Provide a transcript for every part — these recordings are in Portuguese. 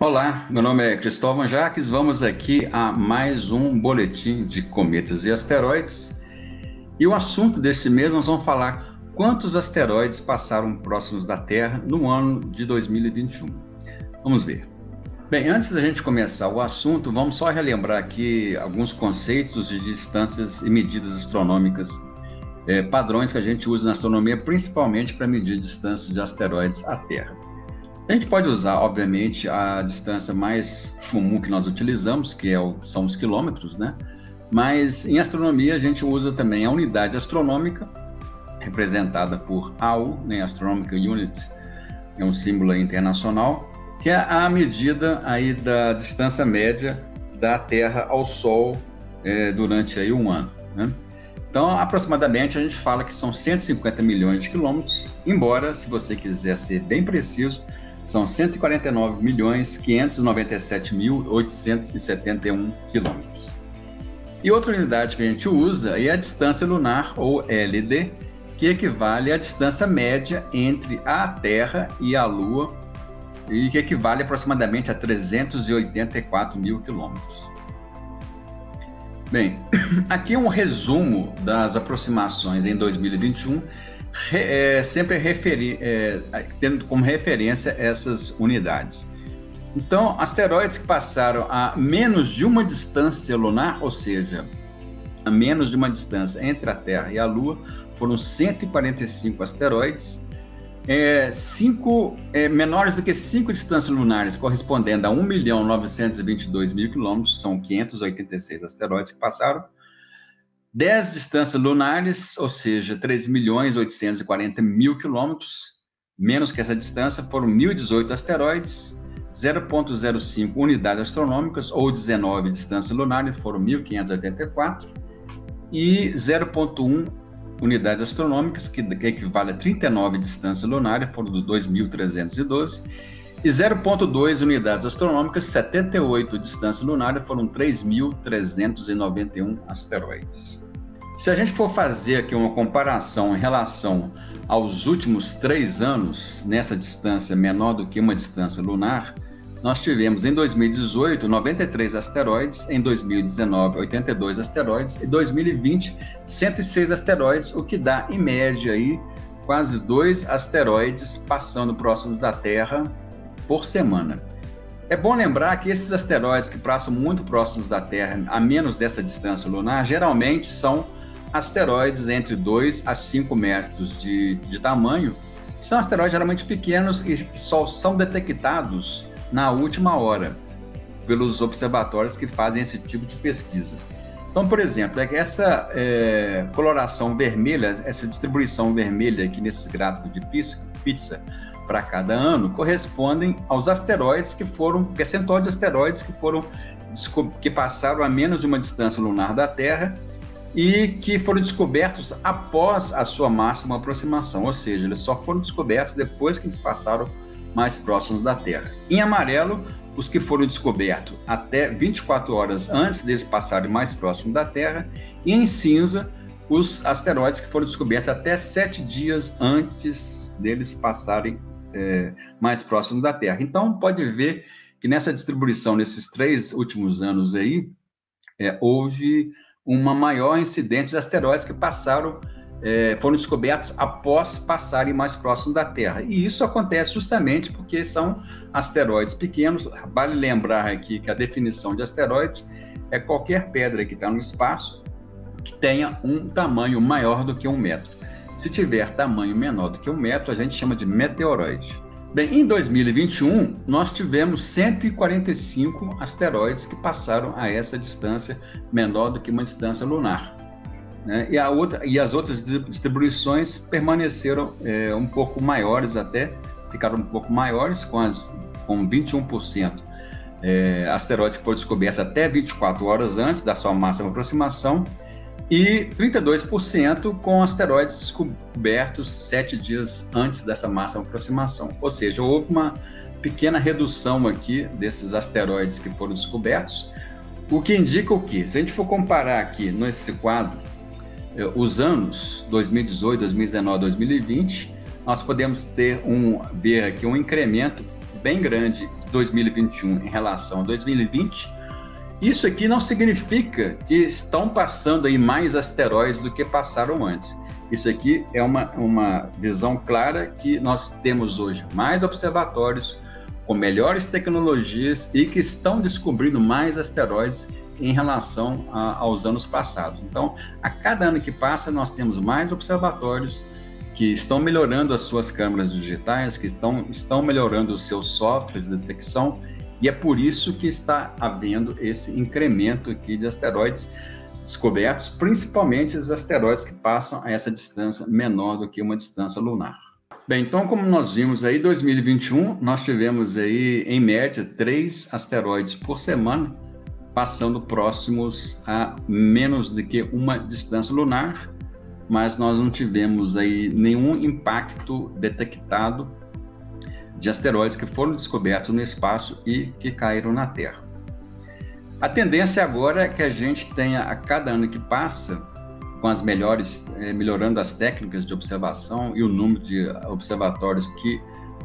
Olá, meu nome é Cristóvão Jaques. Vamos aqui a mais um boletim de cometas e asteroides. E o assunto desse mês nós vamos falar quantos asteroides passaram próximos da Terra no ano de 2021. Vamos ver. Bem, antes da gente começar o assunto, vamos só relembrar aqui alguns conceitos de distâncias e medidas astronômicas, padrões que a gente usa na astronomia, principalmente para medir distâncias de asteroides à Terra. A gente pode usar, obviamente, a distância mais comum que nós utilizamos, que são os quilômetros, né? Mas em astronomia a gente usa também a unidade astronômica, representada por AU, né? Astronomical Unit, é um símbolo internacional, que é a medida aí da distância média da Terra ao Sol durante aí um ano, né? Então, aproximadamente, a gente fala que são 150 milhões de quilômetros, embora, se você quiser ser bem preciso, são 149.597.871 quilômetros. E outra unidade que a gente usa é a distância lunar, ou LD, que equivale à distância média entre a Terra e a Lua, e que equivale aproximadamente a 384 mil quilômetros. Bem, aqui um resumo das aproximações em 2021, sempre tendo como referência essas unidades. Então, asteroides que passaram a menos de uma distância lunar, ou seja, a menos de uma distância entre a Terra e a Lua, foram 145 asteroides, menores do que 5 distâncias lunares, correspondendo a 1.922.000 quilômetros, são 586 asteroides que passaram. 10 distâncias lunares, ou seja, 3.840.000 quilômetros, menos que essa distância, foram 1.018 asteroides, 0,05 unidades astronômicas, ou 19 distâncias lunares, foram 1.584, e 0,1 unidades astronômicas, que equivale a 39 distâncias lunares, foram 2.312, e 0,2 unidades astronômicas, 78 distâncias lunares, foram 3.391 asteroides. Se a gente for fazer aqui uma comparação em relação aos últimos 3 anos, nessa distância menor do que uma distância lunar, nós tivemos em 2018 93 asteroides, em 2019 82 asteroides, e em 2020 106 asteroides, o que dá em média aí quase 2 asteroides passando próximos da Terra por semana. É bom lembrar que esses asteroides que passam muito próximos da Terra, a menos dessa distância lunar, geralmente são asteroides entre 2 a 5 metros de tamanho. São asteroides geralmente pequenos e que só são detectados na última hora pelos observatórios que fazem esse tipo de pesquisa. Então, por exemplo, essa coloração vermelha, essa distribuição vermelha aqui nesses gráficos de pizza para cada ano, correspondem aos asteroides percentual de asteroides que passaram a menos de uma distância lunar da Terra e que foram descobertos após a sua máxima aproximação, ou seja, eles só foram descobertos depois que eles passaram mais próximos da Terra. Em amarelo, os que foram descobertos até 24 horas antes deles passarem mais próximo da Terra, e em cinza, os asteroides que foram descobertos até 7 dias antes deles passarem mais próximo da Terra. Então, pode ver que nessa distribuição, nesses 3 últimos anos aí, houve uma maior incidência de asteroides que foram descobertos após passarem mais próximo da Terra. E isso acontece justamente porque são asteroides pequenos. Vale lembrar aqui que a definição de asteroide é qualquer pedra que está no espaço que tenha um tamanho maior do que 1 metro. Se tiver tamanho menor do que 1 metro, a gente chama de meteoroide. Bem, em 2021, nós tivemos 145 asteroides que passaram a essa distância menor do que uma distância lunar, né? E as outras distribuições permaneceram um pouco maiores até, ficaram um pouco maiores, com 21% asteroides que foram descobertos até 24 horas antes da sua máxima aproximação, e 32% com asteroides descobertos 7 dias antes dessa máxima aproximação. Ou seja, houve uma pequena redução aqui desses asteroides que foram descobertos, o que indica o quê? Se a gente for comparar aqui nesse quadro os anos 2018, 2019, 2020, nós podemos ver aqui um incremento bem grande 2021 em relação a 2020, isso aqui não significa que estão passando aí mais asteroides do que passaram antes. Isso aqui é uma visão clara que nós temos hoje mais observatórios com melhores tecnologias e que estão descobrindo mais asteroides em relação aos anos passados. Então, a cada ano que passa, nós temos mais observatórios que estão melhorando as suas câmeras digitais, que estão melhorando os seus softwares de detecção, e é por isso que está havendo esse incremento aqui de asteroides descobertos, principalmente os asteroides que passam a essa distância menor do que uma distância lunar. Bem, então, como nós vimos aí, em 2021, nós tivemos aí, em média, 3 asteroides por semana, passando próximos a menos do que uma distância lunar, mas nós não tivemos aí nenhum impacto detectado de asteroides que foram descobertos no espaço e que caíram na Terra. A tendência agora é que a gente tenha, a cada ano que passa, com as melhorando as técnicas de observação e o número de observatórios que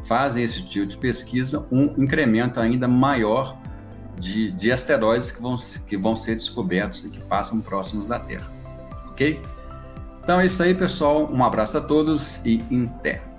fazem esse tipo de pesquisa, um incremento ainda maior de asteroides que vão ser descobertos e que passam próximos da Terra. Ok? Então é isso aí, pessoal. Um abraço a todos e até!